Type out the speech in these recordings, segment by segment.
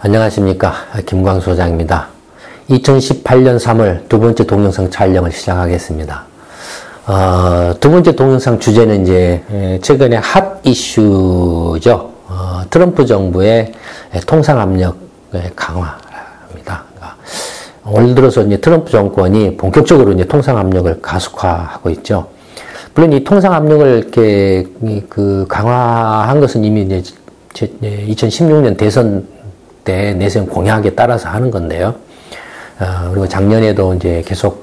안녕하십니까. 김광수 소장입니다. 2018년 3월 두 번째 동영상 촬영을 시작하겠습니다. 두 번째 동영상 주제는 이제 최근에 핫 이슈죠. 트럼프 정부의 통상 압력 강화입니다. 올 들어서 이제 트럼프 정권이 본격적으로 이제 통상 압력을 가속화하고 있죠. 물론 이 통상 압력을 이렇게 강화한 것은 이미 이제 2016년 대선 때 내세운 공약에 따라서 하는 건데요. 그리고 작년에도 이제 계속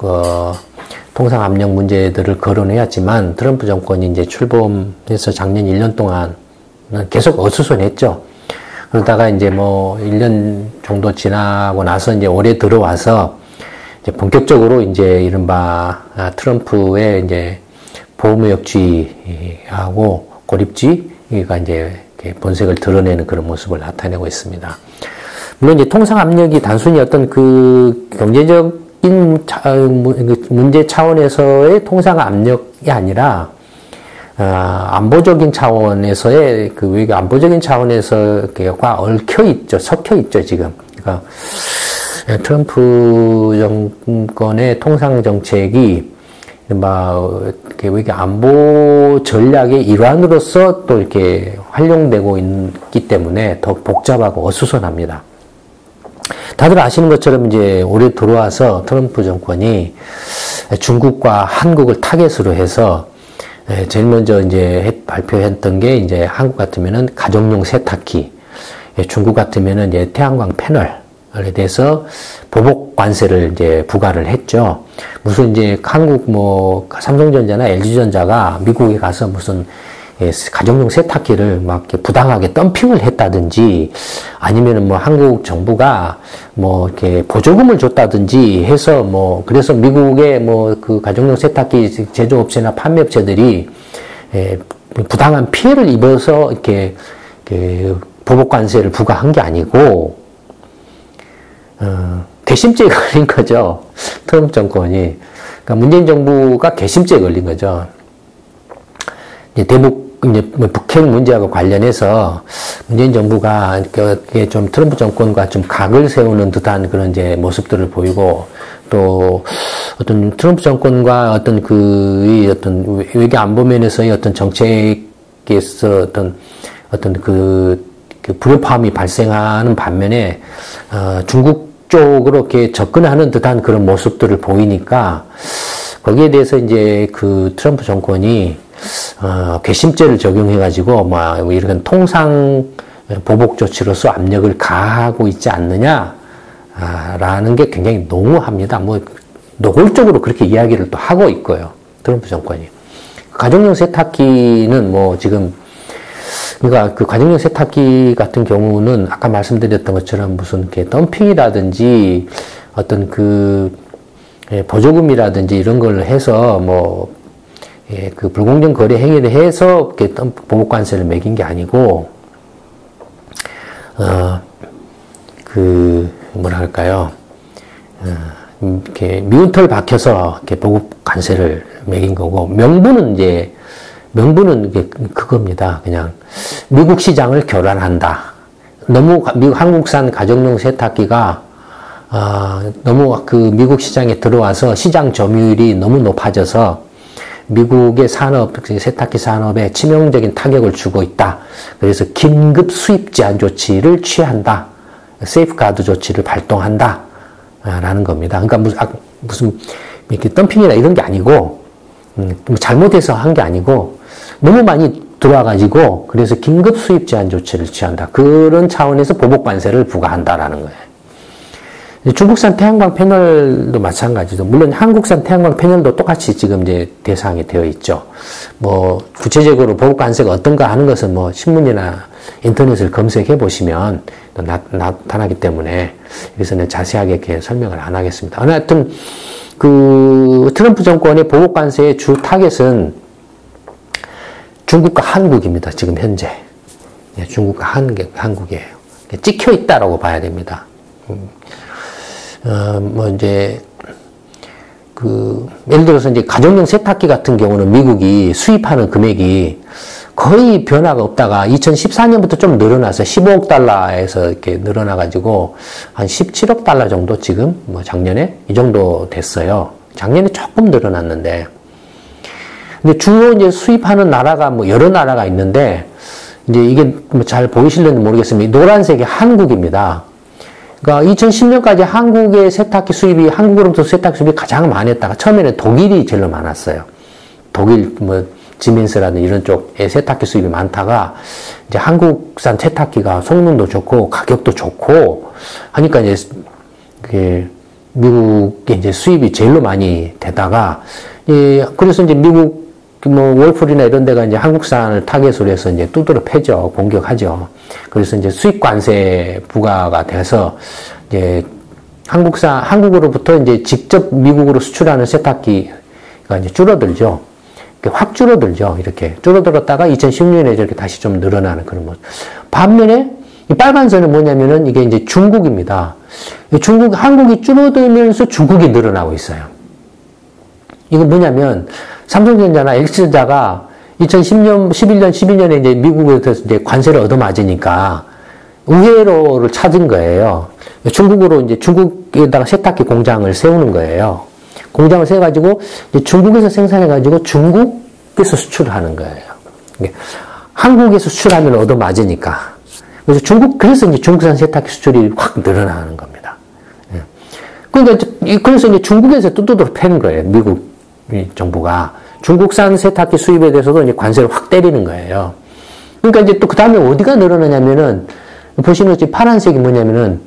통상 압력 문제들을 거론해왔지만 트럼프 정권이 이제 출범해서 작년 1년 동안 계속 어수선했죠. 그러다가 이제 뭐 1년 정도 지나고 나서 이제 올해 들어와서 이제 본격적으로 이제 이른바 트럼프의 이제 보호무역주의하고 고립주의가 이제 본색을 드러내는 그런 모습을 나타내고 있습니다. 물론 이제 통상 압력이 단순히 어떤 그 경제적인 문제 차원에서의 통상 압력이 아니라 안보적인 차원에서의 그 외교 안보적인 차원에서가 얽혀 있죠, 섞여 있죠 지금. 그러니까 트럼프 정권의 통상 정책이 외교 안보 전략의 일환으로서 또 이렇게 활용되고 있기 때문에 더 복잡하고 어수선합니다. 다들 아시는 것처럼 이제 올해 들어와서 트럼프 정권이 중국과 한국을 타겟으로 해서 제일 먼저 이제 발표했던 게 이제 한국 같으면은 가정용 세탁기, 중국 같으면은 이제 태양광 패널에 대해서 보복 관세를 이제 부과를 했죠. 무슨 이제 한국 뭐 삼성전자나 LG전자가 미국에 가서 무슨 가정용 세탁기를 막 이렇게 부당하게 덤핑을 했다든지 아니면은 뭐 한국 정부가 뭐 이렇게 보조금을 줬다든지 해서 뭐 그래서 미국의 뭐 그 가정용 세탁기 제조업체나 판매업체들이 부당한 피해를 입어서 이렇게 보복 관세를 부과한 게 아니고 괘씸죄에 걸린 거죠. 트럼프 정권이. 그러니까 문재인 정부가 괘씸죄에 걸린 거죠. 대북 이제 북핵 문제하고 관련해서 문재인 정부가 좀 트럼프 정권과 좀 각을 세우는 듯한 그런 이제 모습들을 보이고 또 어떤 트럼프 정권과 어떤 어떤 외교 안보 면에서의 어떤 정책에서 어떤 불협화음이 발생하는 반면에 중국 쪽으로 이렇게 접근하는 듯한 그런 모습들을 보이니까 거기에 대해서 이제 그 트럼프 정권이 괘씸죄를 적용해가지고 뭐 이런 통상 보복 조치로서 압력을 가하고 있지 않느냐라는 게 굉장히 농후합니다. 뭐 노골적으로 그렇게 이야기를 또 하고 있고요. 트럼프 정권이. 가정용 세탁기는 뭐 지금 그러니까 그 가정용 세탁기 같은 경우는 아까 말씀드렸던 것처럼 무슨 이렇게 덤핑이라든지 어떤 보조금이라든지 이런 걸 해서 뭐 그 불공정 거래 행위를 해서 이렇게 보복 관세를 매긴 게 아니고 뭐랄까요, 이렇게 미운털 박혀서 이렇게 보복 관세를 매긴 거고 명분은 이게 그겁니다. 그냥 미국 시장을 교란한다. 너무 한국산 가정용 세탁기가 너무 그 미국 시장에 들어와서 시장 점유율이 너무 높아져서 미국의 세탁기 산업에 치명적인 타격을 주고 있다. 그래서 긴급 수입 제한 조치를 취한다. 세이프가드 조치를 발동한다. 라는 겁니다. 그러니까 무슨 이렇게 덤핑이나 이런 게 아니고, 잘못해서 한 게 아니고, 너무 많이 들어와가지고, 그래서 긴급 수입 제한 조치를 취한다. 그런 차원에서 보복 관세를 부과한다라는 거예요. 중국산 태양광 패널도 마찬가지죠. 물론 한국산 태양광 패널도 똑같이 지금 이제 대상이 되어 있죠. 뭐 구체적으로 보복 관세가 어떤가 하는 것은 뭐 신문이나 인터넷을 검색해 보시면 또 나타나기 때문에 여기서는 자세하게 이렇게 설명을 안 하겠습니다. 하여튼 그 트럼프 정권의 보복 관세의 주 타겟은 중국과 한국입니다. 지금 현재 중국과 한국이에요. 찍혀 있다라고 봐야 됩니다. 예를 들어서 이제 가정용 세탁기 같은 경우는 미국이 수입하는 금액이 거의 변화가 없다가 2014년부터 좀 늘어나서 15억 달러에서 이렇게 늘어나가지고 한 17억 달러 정도 지금 뭐 작년에 이 정도 됐어요. 작년에 조금 늘어났는데. 근데 주로 이제 수입하는 나라가 뭐 여러 나라가 있는데 이제 이게 뭐 잘 보이실는지 모르겠습니다. 노란색이 한국입니다. 그러니까 2010년까지 한국의 세탁기 수입이, 한국으로부터 세탁기 수입이 가장 많았다가 처음에는 독일이 제일 많았어요. 독일 뭐 지멘스라든 이런 쪽에 세탁기 수입이 많다가 이제 한국산 세탁기가 성능도 좋고 가격도 좋고 하니까 이제 그게 미국에 이제 수입이 제일로 많이 되다가 그래서 이제 미국 뭐 월풀이나 이런 데가 이제 한국산을 타겟으로 해서 이제 두드러 패죠. 공격하죠. 그래서 이제 수입 관세 부과가 돼서 이제 한국으로부터 이제 직접 미국으로 수출하는 세탁기가 이제 줄어들죠. 확 줄어들죠. 이렇게 줄어들었다가 2016년에 이렇게 다시 좀 늘어나는 그런 모습. 반면에 이 빨간 선은 뭐냐면은 이게 이제 중국입니다. 한국이 줄어들면서 중국이 늘어나고 있어요. 이거 뭐냐면 삼성전자나 LG전자가 2010년, 11년, 12년에 이제 미국에서 이제 관세를 얻어맞으니까 우회로를 찾은 거예요. 중국으로 이제 중국에다가 세탁기 공장을 세우는 거예요. 공장을 세워가지고 이제 중국에서 생산해가지고 중국에서 수출을 하는 거예요. 한국에서 수출하면 얻어맞으니까. 그래서 이제 중국산 세탁기 수출이 확 늘어나는 겁니다. 그러니까 그래서 이제 중국에서 뚜뚜뚜 패는 거예요. 미국 정부가 중국산 세탁기 수입에 대해서도 이제 관세를 확 때리는 거예요. 그러니까 이제 또 그 다음에 어디가 늘어나냐면은 보시면 파란색이 뭐냐면은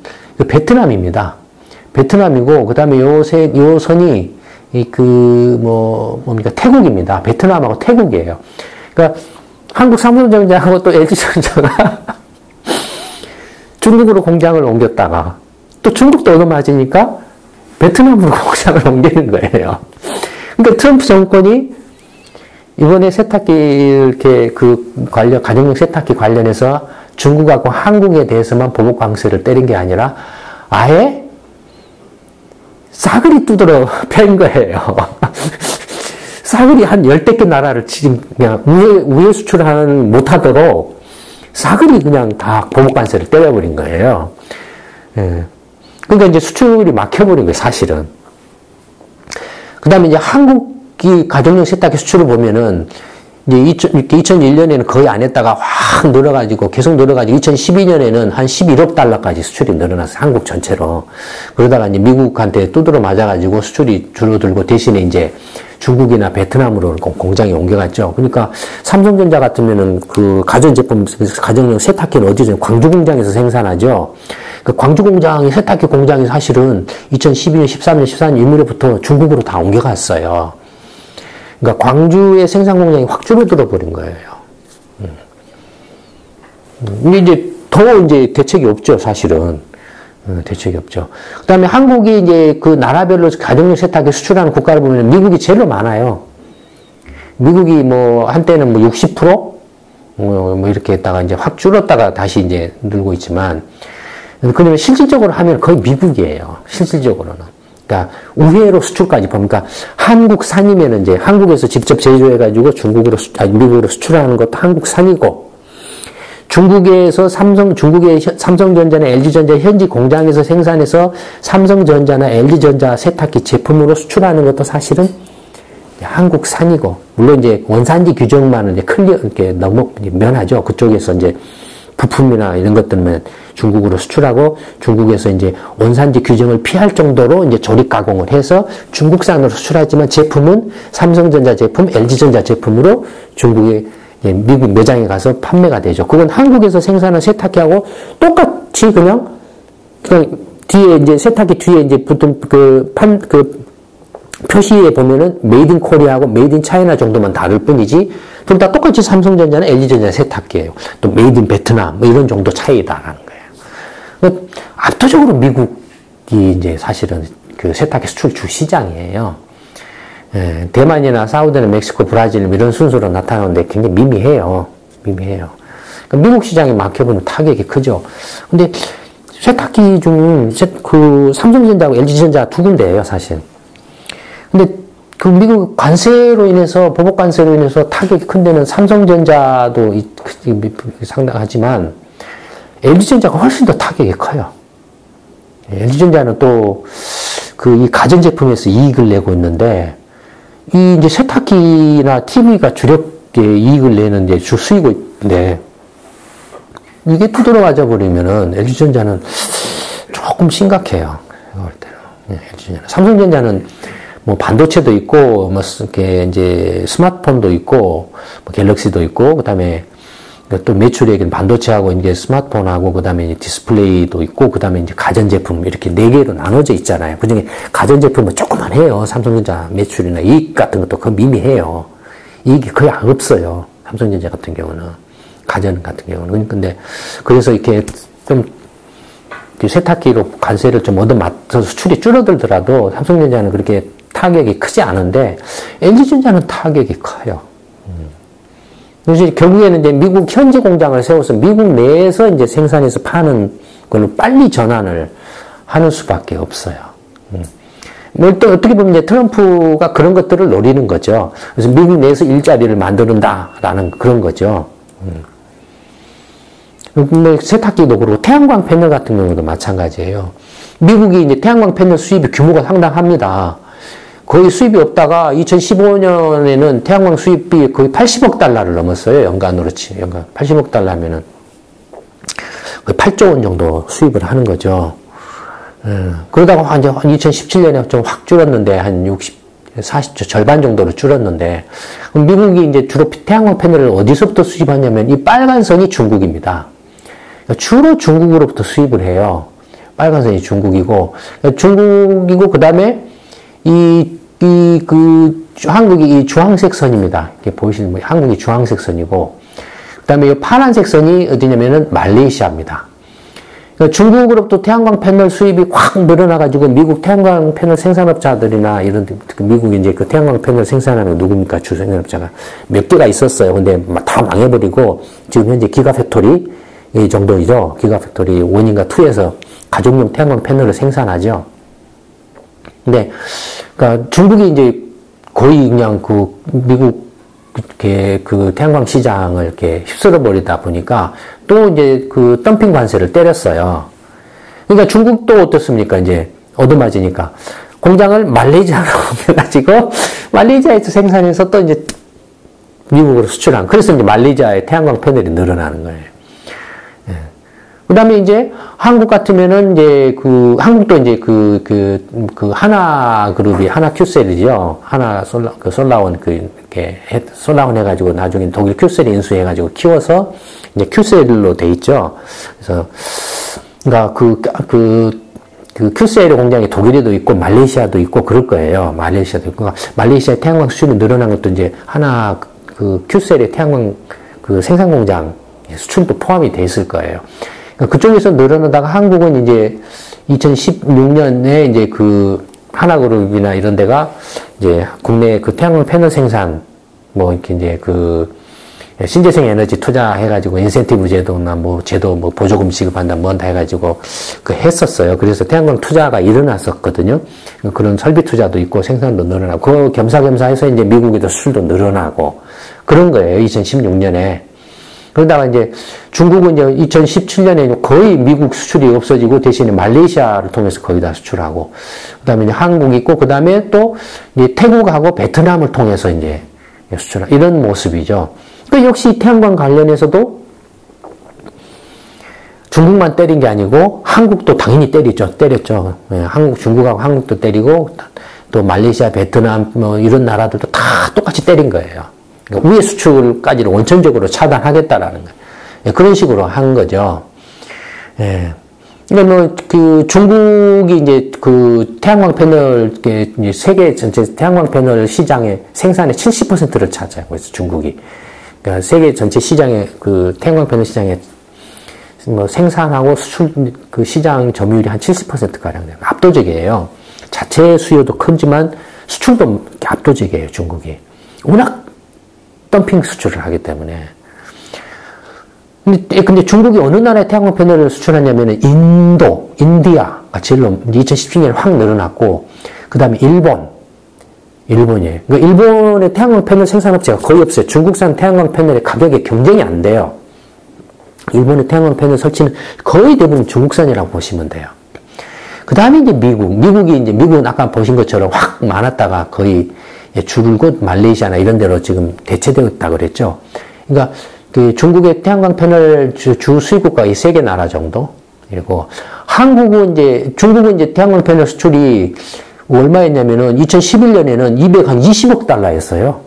베트남입니다. 베트남이고 그 다음에 요 선이 뭡니까 태국입니다. 베트남하고 태국이에요. 그러니까 한국 삼성전자하고 또 LG전자가 중국으로 공장을 옮겼다가 또 중국도 얻어맞으니까 베트남으로 공장을 옮기는 거예요. 그러니까 트럼프 정권이 이번에 세탁기 이렇게 가정용 세탁기 관련해서 중국하고 한국에 대해서만 보복 관세를 때린 게 아니라 아예 싸그리 두드러 팬 거예요. 싸그리 한 10대 개 나라를 지금 그냥 우회 수출하는 못하도록 싸그리 그냥 다 보복 관세를 때려버린 거예요. 예. 그러니까 이제 수출이 막혀버린 거예요, 사실은. 그 다음에 이제 한국이 가정용 세탁기 수출을 보면은 이제 2001년에는 거의 안 했다가 확 늘어가지고 계속 늘어가지고 2012년에는 한 11억 달러까지 수출이 늘어났어요. 한국 전체로. 그러다가 이제 미국한테 두드러 맞아가지고 수출이 줄어들고 대신에 이제 중국이나 베트남으로 공장이 옮겨갔죠. 그러니까 삼성전자 같으면은 그 가전제품, 가정용 세탁기는 어디서 광주 공장에서 생산하죠. 그 광주 공장이 세탁기 공장이 사실은 2012년, 13년, 14년 이무렵부터 중국으로 다 옮겨갔어요. 그러니까 광주의 생산 공장이 확 줄어들어 버린 거예요. 근데 이제 더 이제 대책이 없죠, 사실은. 대책이 없죠. 그 다음에 한국이 이제 그 나라별로 가정용 세탁기 수출하는 국가를 보면 미국이 제일 많아요. 미국이 뭐 한때는 뭐 60%? 뭐 이렇게 했다가 이제 확 줄었다가 다시 이제 늘고 있지만, 그러면 실질적으로 하면 거의 미국이에요. 실질적으로는. 그러니까 우회로 수출까지 보니까 한국산이면은 이제 한국에서 직접 제조해가지고 미국으로 수출하는 것도 한국산이고, 중국의 삼성전자나 LG전자 현지 공장에서 생산해서 삼성전자나 LG전자 세탁기 제품으로 수출하는 것도 사실은 한국산이고, 물론 이제 원산지 규정만은 이제 이렇게 면하죠. 그쪽에서 이제 부품이나 이런 것들은 중국으로 수출하고 중국에서 이제 원산지 규정을 피할 정도로 이제 조립 가공을 해서 중국산으로 수출하지만 제품은 삼성전자 제품, LG전자 제품으로 중국의 미국 매장에 가서 판매가 되죠. 그건 한국에서 생산한 세탁기하고 똑같이 그냥 뒤에 이제 세탁기 뒤에 이제 붙은 표시에 보면은 메이드 인 코리아하고 메이드 인 차이나 정도만 다를 뿐이지 둘 다 똑같이 삼성전자는 LG전자 세탁기예요. 또 메이드 인 베트남 뭐 이런 정도 차이다라는 거예요. 압도적으로 미국이 이제 사실은 그 세탁기 수출 주 시장이에요. 예, 대만이나 사우디나 멕시코, 브라질 이런 순서로 나타나는데 굉장히 미미해요. 그러니까 미국 시장이 막혀보면 타격이 크죠. 근데 세탁기 중 그 삼성전자하고 LG전자 두 군데예요, 사실. 근데 그 미국 관세로 인해서, 보복 관세로 인해서 타격이 큰 데는 삼성전자도 상당하지만, LG전자가 훨씬 더 타격이 커요. LG전자는 또, 이 가전제품에서 이익을 내고 있는데, 이제 세탁기나 TV가 주력에 이익을 내는 이제 주 수익인데, 이게 두드러 맞아 버리면은 LG전자는 조금 심각해요. 이럴 때는. LG전자는. 삼성전자는 뭐 반도체도 있고, 뭐, 이렇게 이제 스마트폰도 있고, 뭐 갤럭시도 있고, 그 다음에 또 매출액은 반도체하고 이제 스마트폰하고, 그 다음에 디스플레이도 있고, 그 다음에 이제 가전제품 이렇게 네 개로 나눠져 있잖아요. 그 중에 가전제품은 조금만 해요. 삼성전자 매출이나 이익 같은 것도 거의 미미해요. 이익이 거의 없어요. 삼성전자 같은 경우는. 가전 같은 경우는. 근데, 그래서 이렇게 좀, 세탁기로 관세를 좀 얻어맞춰서 수출이 줄어들더라도 삼성전자는 그렇게 타격이 크지 않은데, LG전자는 타격이 커요. 그래서 결국에는 이제 미국 현지 공장을 세워서 미국 내에서 이제 생산해서 파는 걸로 빨리 전환을 하는 수밖에 없어요. 뭐 또 어떻게 보면 이제 트럼프가 그런 것들을 노리는 거죠. 그래서 미국 내에서 일자리를 만드는다라는 그런 거죠. 근데 세탁기도 그렇고 태양광 패널 같은 경우도 마찬가지예요. 미국이 이제 태양광 패널 수입이 규모가 상당합니다. 거의 수입이 없다가 2015년에는 태양광 수입이 거의 80억 달러를 넘었어요. 연간 80억 달러 하면은 거의 8조 원 정도 수입을 하는 거죠. 그러다가 이제 2017년에 좀 확 줄었는데 한 40조 절반 정도로 줄었는데, 미국이 이제 주로 태양광 패널을 어디서부터 수입하냐면 이 빨간 선이 중국입니다. 주로 중국으로부터 수입을 해요. 빨간 선이 중국이고 그 다음에 한국이 이 주황색 선입니다. 이렇게 보이시는 분, 한국이 주황색 선이고, 그 다음에 이 파란색 선이 어디냐면은 말레이시아입니다. 그러니까 중국으로부터 태양광 패널 수입이 확 늘어나가지고 미국 태양광 패널 생산업자들이나 이런, 미국이 이제 그 태양광 패널 생산하는 누굽니까? 주 생산업자가 몇 개가 있었어요. 근데 다 망해버리고, 지금 현재 기가팩토리 이 정도이죠. 기가팩토리 1인가 2에서 가족용 태양광 패널을 생산하죠. 근데, 그러니까 중국이 이제 거의 그냥 미국 그 태양광 시장을 이렇게 휩쓸어 버리다 보니까 또 이제 덤핑 관세를 때렸어요. 그러니까 중국도 어떻습니까? 이제 얻어맞으니까 공장을 말레이시아로 옮겨가지고 말레이시아에서 생산해서 또 이제 미국으로 수출한. 그래서 이제 말레이시아의 태양광 패널이 늘어나는 거예요. 그 다음에 이제 한국 같으면은 이제 한국도 이제 하나 그룹이 하나 큐셀이죠. 하나 솔라온 이렇게 솔라온 해가지고 나중에 독일 큐셀이 인수해가지고 키워서 이제 큐셀로 돼 있죠. 그래서 그러니까 큐셀 공장이 독일에도 있고 말레이시아도 있고 그럴 거예요. 말레이시아도 있고. 그러니까 말레이시아 태양광 수출이 늘어난 것도 이제 하나 큐셀의 태양광 생산 공장 수출도 포함이 돼 있을 거예요. 그쪽에서 늘어나다가 한국은 이제 2016년에 이제 하나그룹이나 이런 데가 이제 국내 태양광 패널 생산, 뭐 이렇게 이제 신재생 에너지 투자해가지고 인센티브 제도나 제도 보조금 지급한다 뭔다 해가지고 했었어요. 그래서 태양광 투자가 일어났었거든요. 그런 설비 투자도 있고 생산도 늘어나고, 겸사겸사 해서 이제 미국에도 수출도 늘어나고 그런 거예요. 2016년에. 그러다가 이제 중국은 이제 2017년에 거의 미국 수출이 없어지고 대신에 말레이시아를 통해서 거의 다 수출하고, 그 다음에 이제 한국이 있고, 그 다음에 또 이제 태국하고 베트남을 통해서 이제 수출하고 이런 모습이죠. 그 역시 태양광 관련해서도 중국만 때린 게 아니고 한국도 당연히 때렸죠. 중국하고 한국도 때리고 또 말레이시아, 베트남 이런 나라들도 다 똑같이 때린 거예요. 그러니까 우회 수출까지를 원천적으로 차단하겠다라는 거예요. 그런 식으로 한 거죠. 예. 그러니까 중국이 이제 태양광 패널, 이제 세계 전체 태양광 패널 시장의 생산의 70%를 차지하고 있어요, 중국이. 그러니까 세계 전체 시장의 태양광 패널 시장의 생산하고 수출 시장 점유율이 한 70%가량 돼요. 압도적이에요. 자체 수요도 크지만 수출도 압도적이에요, 중국이. 워낙 덤핑 수출을 하기 때문에. 근데 중국이 어느 나라에 태양광 패널을 수출하냐면은 인디아가 제일 2017년에 확 늘어났고, 그 다음에 일본 일본이에요. 그러니까 일본의 태양광 패널 생산업체가 거의 없어요. 중국산 태양광 패널의 가격에 경쟁이 안 돼요. 일본의 태양광 패널 설치는 거의 대부분 중국산이라고 보시면 돼요. 그 다음에 이제 미국은 아까 보신 것처럼 확 많았다가 거의 줄고 말레이시아나 이런 데로 지금 대체되었다 그랬죠. 그러니까 그 중국의 태양광 패널 주 수입국가 이 3개 나라 정도. 그리고 중국은 이제 태양광 패널 수출이 얼마였냐면은 2011년에는 220억 달러였어요.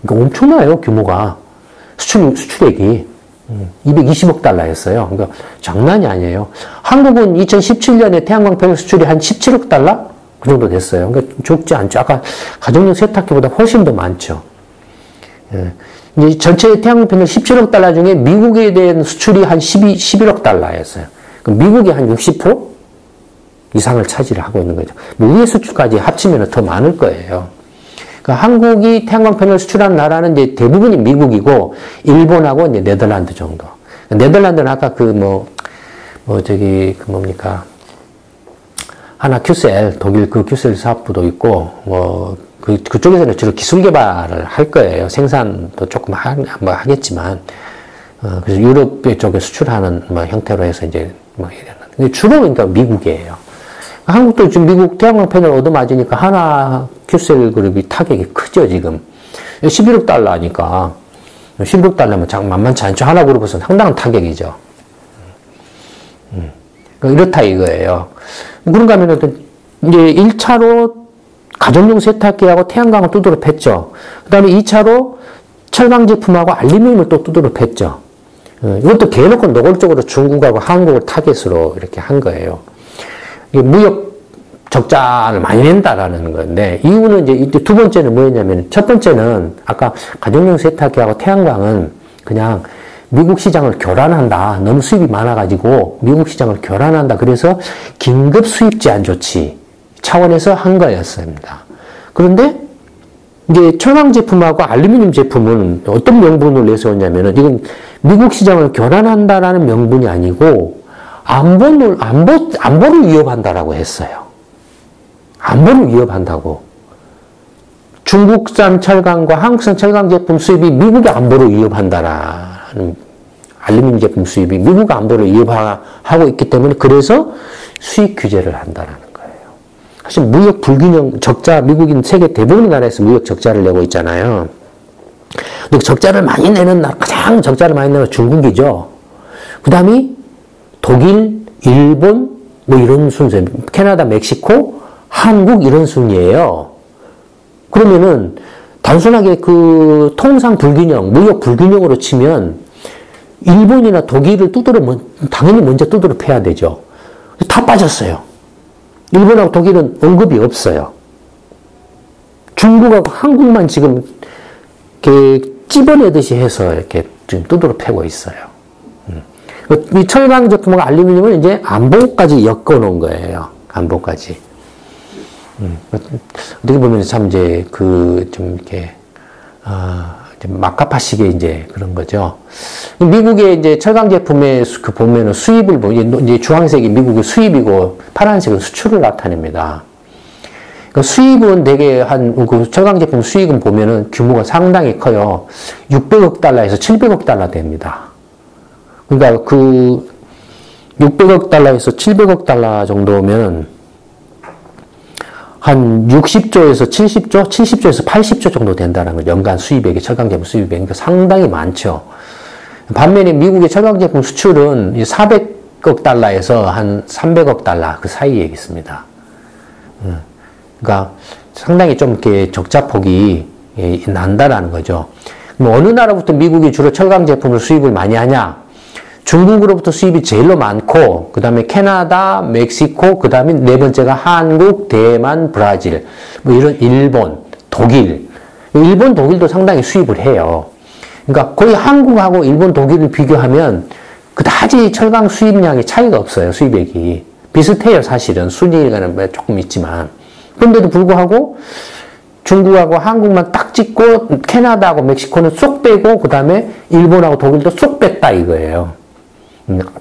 그러니까 엄청나요, 규모가. 수출액이. 220억 달러였어요. 그러니까 장난이 아니에요. 한국은 2017년에 태양광 패널 수출이 한 17억 달러? 그 정도 됐어요. 그러니까 적지 않죠. 아까 가정용 세탁기보다 훨씬 더 많죠. 예. 이제 전체 태양광 패널 17억 달러 중에 미국에 대한 수출이 한 11억 달러였어요. 그럼 미국이 한 60% 이상을 차지를 하고 있는 거죠. 우리의 수출까지 합치면 더 많을 거예요. 그러니까 한국이 태양광 패널 수출하는 나라는 이제 대부분이 미국이고, 일본하고 이제 네덜란드 정도. 네덜란드는 아까 하나 큐셀, 독일 그 큐셀 사업부도 있고, 그쪽에서는 주로 기술 개발을 할 거예요. 생산도 조금 하겠지만, 그래서 유럽 쪽에 수출하는 형태로 해서 이제 이러는. 주로 그러니까 미국이에요. 한국도 지금 미국 태양광 패널 얻어맞으니까 하나 큐셀 그룹이 타격이 크죠, 지금. 11억 달러니까. 11억 달러면 만만치 않죠. 하나 그룹에서는 상당한 타격이죠. 이렇다 이거예요. 그런가 하면 이제 1차로 가정용 세탁기하고 태양광을 두드러 팼죠. 그 다음에 2차로 철강 제품하고 알루미늄을 또 두드러 팼죠. 이것도 대놓고 노골적으로 중국하고 한국을 타겟으로 이렇게 한 거예요. 무역 적자를 많이 낸다라는 건데, 이유는 이제 두 번째는 뭐였냐면, 첫 번째는 아까 가정용 세탁기하고 태양광은 그냥 미국 시장을 교란한다. 너무 수입이 많아가지고 미국 시장을 교란한다. 그래서 긴급 수입 제한 조치 차원에서 한 거였습니다. 그런데 이제 철강 제품하고 알루미늄 제품은 어떤 명분을 내세웠냐면은, 이건 미국 시장을 교란한다라는 명분이 아니고 안보를 위협한다라고 했어요. 안보를 위협한다고. 중국산 철강과 한국산 철강 제품 수입이 미국의 안보를 위협한다라는, 알루미늄 제품 수입이 미국 안보를 위협하고 있기 때문에, 그래서 수입 규제를 한다라는 거예요. 사실 무역 불균형, 적자, 미국인 세계 대부분의 나라에서 무역 적자를 내고 있잖아요. 근데 적자를 많이 내는 나라, 가장 적자를 많이 내는 중국이죠. 그 다음이 독일, 일본, 이런 순서, 캐나다, 멕시코, 한국 이런 순이에요. 그러면은 단순하게 그 통상 불균형, 무역 불균형으로 치면 일본이나 독일을 당연히 먼저 두드러 패야 되죠. 다 빠졌어요. 일본하고 독일은 언급이 없어요. 중국하고 한국만 지금 이렇게 찝어내듯이 해서 이렇게 지금 두드러 패고 있어요. 이 철강 제품과 알루미늄을 이제 안보까지 엮어놓은 거예요. 안보까지. 어떻게 보면 참 이제 좀 이렇게, 막가파식의 이제 그런 거죠. 미국의 이제 철강 제품의 보면은 수입을 이제 주황색이 미국의 수입이고 파란색은 수출을 나타냅니다. 그러니까 수입은 되게 그 철강 제품 수익은 보면은 규모가 상당히 커요. 600억 달러에서 700억 달러 됩니다. 그러니까 600억 달러에서 700억 달러 정도면 한 60조에서 70조, 70조에서 80조 정도 된다는 거, 연간 수입액이, 철강 제품 수입액이. 그러니까 상당히 많죠. 반면에 미국의 철강 제품 수출은 400억 달러에서 한 300억 달러 그 사이에 있습니다. 그러니까 상당히 좀 이렇게 적자폭이 난다라는 거죠. 어느 나라부터 미국이 주로 철강 제품을 수입을 많이 하냐? 중국으로부터 수입이 제일로 많고, 그 다음에 캐나다, 멕시코, 그 다음에 네 번째가 한국, 대만, 브라질, 이런 일본, 독일. 일본, 독일도 상당히 수입을 해요. 그러니까 거의 한국하고 일본, 독일을 비교하면 그다지 철강 수입량이 차이가 없어요, 수입액이. 비슷해요, 사실은. 순위가는 조금 있지만. 그런데도 불구하고 중국하고 한국만 딱 찍고 캐나다하고 멕시코는 쏙 빼고, 그 다음에 일본하고 독일도 쏙 뺐다 이거예요.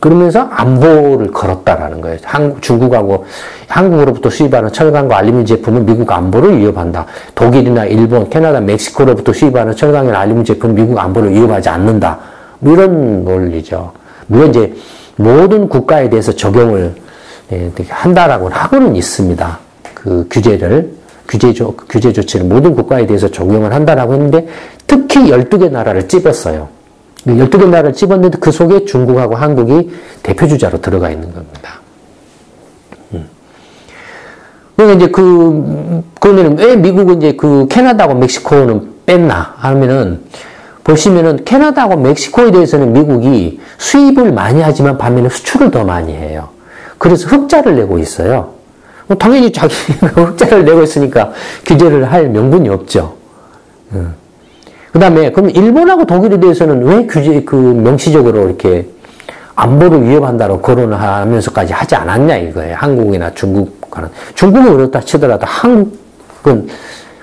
그러면서 안보를 걸었다라는 거예요. 중국하고 한국으로부터 수입하는 철강과 알루미늄 제품은 미국 안보를 위협한다. 독일이나 일본, 캐나다, 멕시코로부터 수입하는 철강이나 알루미늄 제품은 미국 안보를 위협하지 않는다. 뭐 이런 논리죠. 물론 이제 모든 국가에 대해서 적용을 한다라고 하고는 있습니다. 그 규제 조치를 모든 국가에 대해서 적용을 한다라고 했는데 특히 12개 나라를 찝었어요. 12개 나라를 찝었는데 그 속에 중국하고 한국이 대표주자로 들어가 있는 겁니다. 그러니까 이제 그러면 왜 미국은 이제 캐나다하고 멕시코는 뺐나 하면은, 보시면은 캐나다하고 멕시코에 대해서는 미국이 수입을 많이 하지만 반면에 수출을 더 많이 해요. 그래서 흑자를 내고 있어요. 당연히 자기가 흑자를 내고 있으니까 규제를 할 명분이 없죠. 그 다음에, 그럼 일본하고 독일에 대해서는 왜 명시적으로 이렇게 안보를 위협한다고 거론을 하면서까지 하지 않았냐 이거예요. 한국이나 중국과는. 중국은 그렇다 치더라도 한국은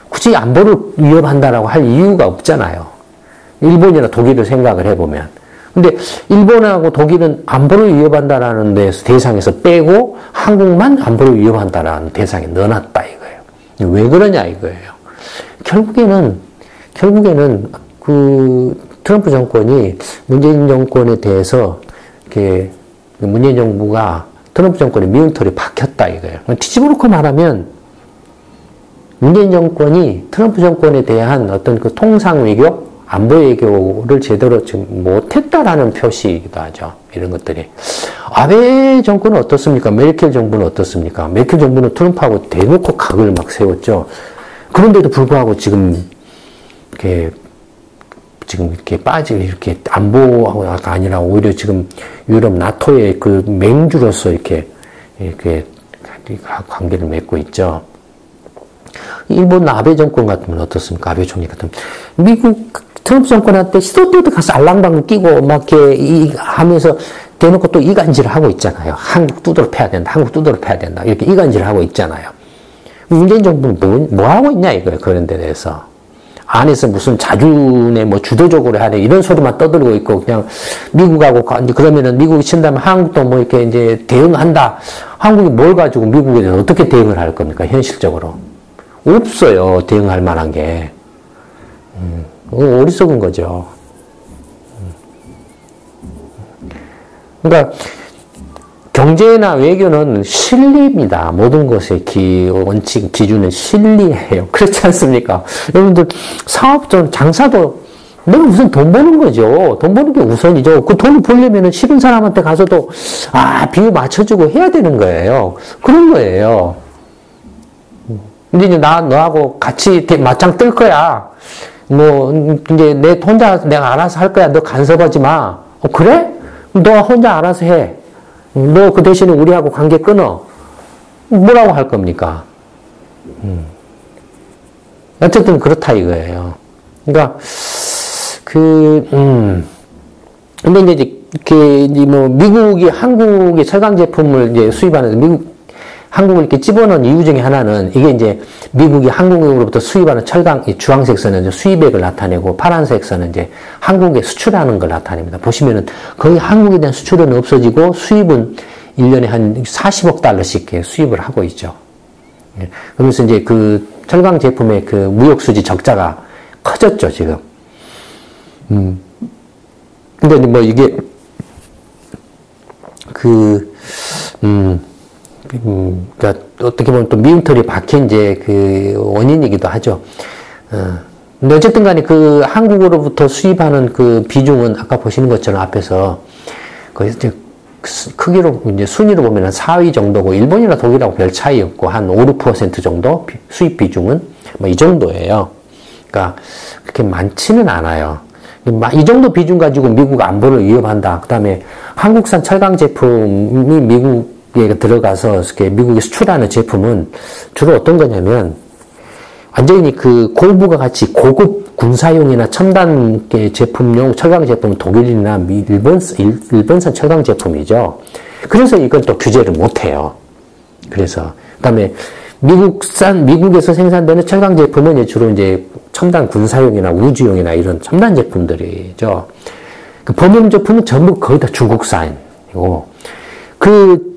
굳이 안보를 위협한다라고 할 이유가 없잖아요. 일본이나 독일을 생각을 해보면. 근데 일본하고 독일은 안보를 위협한다라는 데서 대상에서 빼고 한국만 안보를 위협한다라는 대상에 넣어놨다 이거예요. 왜 그러냐 이거예요. 결국에는 트럼프 정권이 문재인 정권에 대해서 이렇게 문재인 정부가 트럼프 정권의 미움털이 박혔다 이거예요. 뒤집어 놓고 말하면 문재인 정권이 트럼프 정권에 대한 어떤 그 통상 외교, 안보 외교를 제대로 지금 못했다라는 표시이기도 하죠. 이런 것들이. 아베 정권은 어떻습니까? 메르켈 정부는 어떻습니까? 메르켈 정부는 트럼프하고 대놓고 각을 막 세웠죠. 그런데도 불구하고 지금 이렇게 이렇게 안보가 아니라 오히려 지금 유럽 나토의 그 맹주로서 이렇게 관계를 맺고 있죠. 일본 아베 정권 같으면 어떻습니까? 아베 총리 같으면. 미국 트럼프 정권한테 시도 때도 가서 알랑방구 끼고 막 이렇게 하면서 대놓고 또 이간질을 하고 있잖아요. 한국 두드러 패야 된다. 한국 두드러 패야 된다. 이렇게 이간질을 하고 있잖아요. 문재인 정부는 뭐 하고 있냐 이거예요. 그런 데 대해서. 안에서 무슨 자주내 주도적으로 하네 이런 소리만 떠들고 있고 그냥 미국하고 그러면은 미국이 친다면 한국도 뭐 이렇게 이제 대응한다. 한국이 뭘 가지고 미국에 대해서 어떻게 대응을 할 겁니까? 현실적으로. 없어요. 대응할 만한 게. 어리석은 거죠. 그러니까 경제나 외교는 실리입니다. 모든 것의 원칙, 기준은 실리예요. 그렇지 않습니까? 여러분들 사업전, 장사도 내가 우선 돈 버는 거죠. 돈 버는 게 우선이죠. 그 돈을 벌려면 싫은 사람한테 가서도 비유 맞춰주고 해야 되는 거예요. 그런 거예요. 근데 이제 너하고 같이 맞짱 뜰 거야. 이제 내가 알아서 할 거야. 너 간섭하지 마. 그래? 너 혼자 알아서 해. 너 그 대신에 우리하고 관계 끊어. 뭐라고 할 겁니까? 어쨌든 그렇다 이거예요. 그러니까, 근데 이제 미국이 한국의 철강 제품을 이제 수입하는, 한국을 이렇게 집어넣은 이유 중에 하나는 이게 이제 미국이 한국으로부터 수입하는 철강, 주황색 선은 이제 수입액을 나타내고 파란색 선은 이제 한국에 수출하는 걸 나타냅니다. 보시면은 거의 한국에 대한 수출은 없어지고 수입은 1년에 한 40억 달러씩 수입을 하고 있죠. 그러면서 이제 그 철강 제품의 그 무역 수지 적자가 커졌죠, 지금. 근데 뭐 이게 그러니까 어떻게 보면 또 미움털이 박힌 이제 그 원인이기도 하죠. 근데 어쨌든 간에 그 한국으로부터 수입하는 그 비중은 아까 보시는 것처럼 앞에서 거의 이제 크기로 이제 순위로 보면 4위 정도고 일본이나 독일하고 별 차이 없고 한 5, 6% 정도 수입 비중은 뭐 이 정도예요. 그러니까 그렇게 많지는 않아요. 이 정도 비중 가지고 미국 안보를 위협한다. 그다음에 한국산 철강 제품이 미국에 들어가서 미국에 수출하는 제품은 주로 어떤 거냐면 완전히 그 고부가 가치 고급 군사용이나 첨단 제품용 철강 제품은 독일이나 일본산 철강 제품이죠. 그래서 이건 또 규제를 못 해요. 그래서 그다음에 미국에서 생산되는 철강 제품은 주로 이제 첨단 군사용이나 우주용이나 이런 첨단 제품들이죠. 그 범용 제품은 전부 거의 다 중국산 제품이고, 그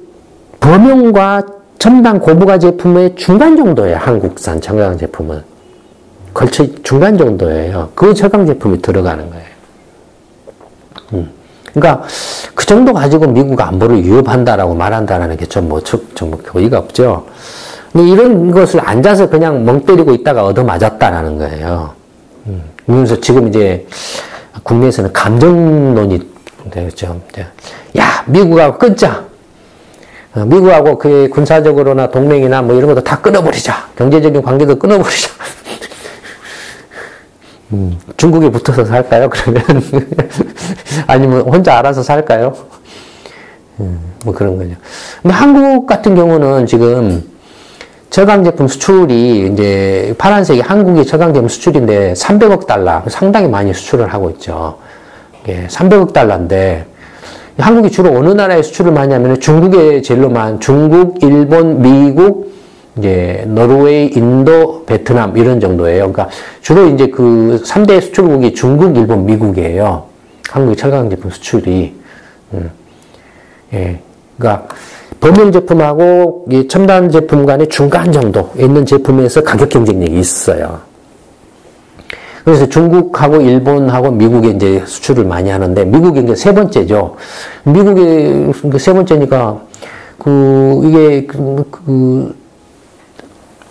범용과 첨단 고부가 제품의 중간 정도예요. 한국산 철강 제품은. 걸쳐 중간 정도예요. 그 철강 제품이 들어가는 거예요. 그러니까 그 정도 가지고 미국 안보를 위협한다라고 말한다라는 게 좀 뭐 어이가 없죠. 근데 이런 것을 앉아서 그냥 멍 때리고 있다가 얻어맞았다라는 거예요. 그래서 지금 이제 국내에서는 감정론이 되죠. 야, 미국하고 끊자. 미국하고 그 군사적으로나 동맹이나 뭐 이런 것도 다 끊어버리자. 경제적인 관계도 끊어버리자. 중국에 붙어서 살까요? 그러면 아니면 혼자 알아서 살까요? 뭐 그런 거죠. 근데 한국 같은 경우는 지금 철강 제품 수출이 이제 파란색이 한국의 철강 제품 수출인데 300억 달러 상당히 많이 수출을 하고 있죠. 예, 300억 달러인데 한국이 주로 어느 나라에 수출을 많이 하면 중국에 제일로 중국, 일본, 미국, 이제 노르웨이, 인도, 베트남 이런 정도예요. 그러니까 주로 이제 그 3대 수출국이 중국, 일본, 미국이에요. 한국의 철강 제품 수출이. 예. 그러니까 범용 제품하고 이 첨단 제품 간의 중간 정도 있는 제품에서 가격 경쟁력이 있어요. 그래서 중국하고 일본하고 미국에 이제 수출을 많이 하는데, 미국이 이제 세 번째죠. 미국이 세 번째니까, 이게,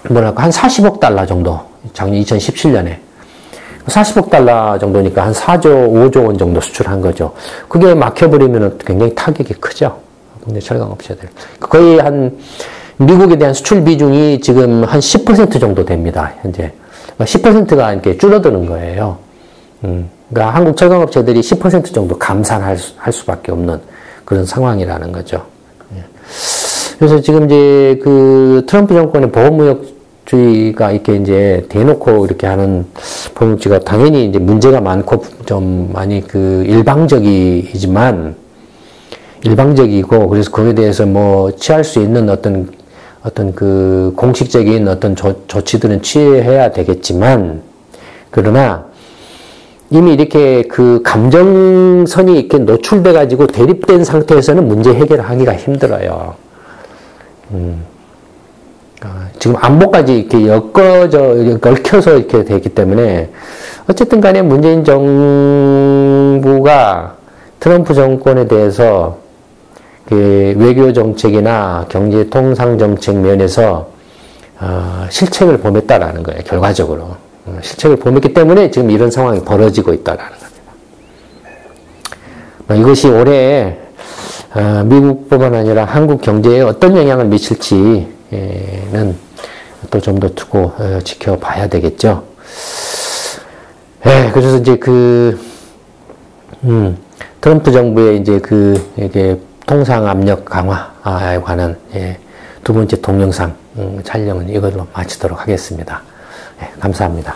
뭐랄까, 한 40억 달러 정도. 작년 2017년에. 40억 달러 정도니까 한 4조, 5조 원 정도 수출한 거죠. 그게 막혀버리면 굉장히 타격이 크죠. 국내 철강업체들. 거의 미국에 대한 수출 비중이 지금 한 10% 정도 됩니다. 현재. 10%가 이렇게 줄어드는 거예요. 그러니까 한국 철강업체들이 10% 정도 감산할 수밖에 없는 그런 상황이라는 거죠. 그래서 지금 이제 그 트럼프 정권의 보호무역주의가 이렇게 이제 대놓고 이렇게 하는 보호무역주의가 당연히 이제 문제가 많고 좀 많이 일방적이고 그래서 거기에 대해서 뭐 취할 수 있는 어떤 그 공식적인 어떤 조치들은 취해야 되겠지만, 그러나 이미 이렇게 그 감정선이 이렇게 노출돼 가지고 대립된 상태에서는 문제 해결하기가 힘들어요. 지금 안보까지 이렇게 얽혀서 이렇게 되기 때문에 어쨌든 간에 문재인 정부가 트럼프 정권에 대해서 그 외교 정책이나 경제 통상 정책 면에서 실책을 범했다라는 거예요. 결과적으로 실책을 범했기 때문에 지금 이런 상황이 벌어지고 있다라는 겁니다. 이것이 올해 미국뿐만 아니라 한국 경제에 어떤 영향을 미칠지는 또 좀 더 두고 지켜봐야 되겠죠. 그래서 이제 트럼프 정부의 이제 이게 통상 압력 강화에 관한 두 번째 동영상 촬영은 이걸로 마치도록 하겠습니다. 감사합니다.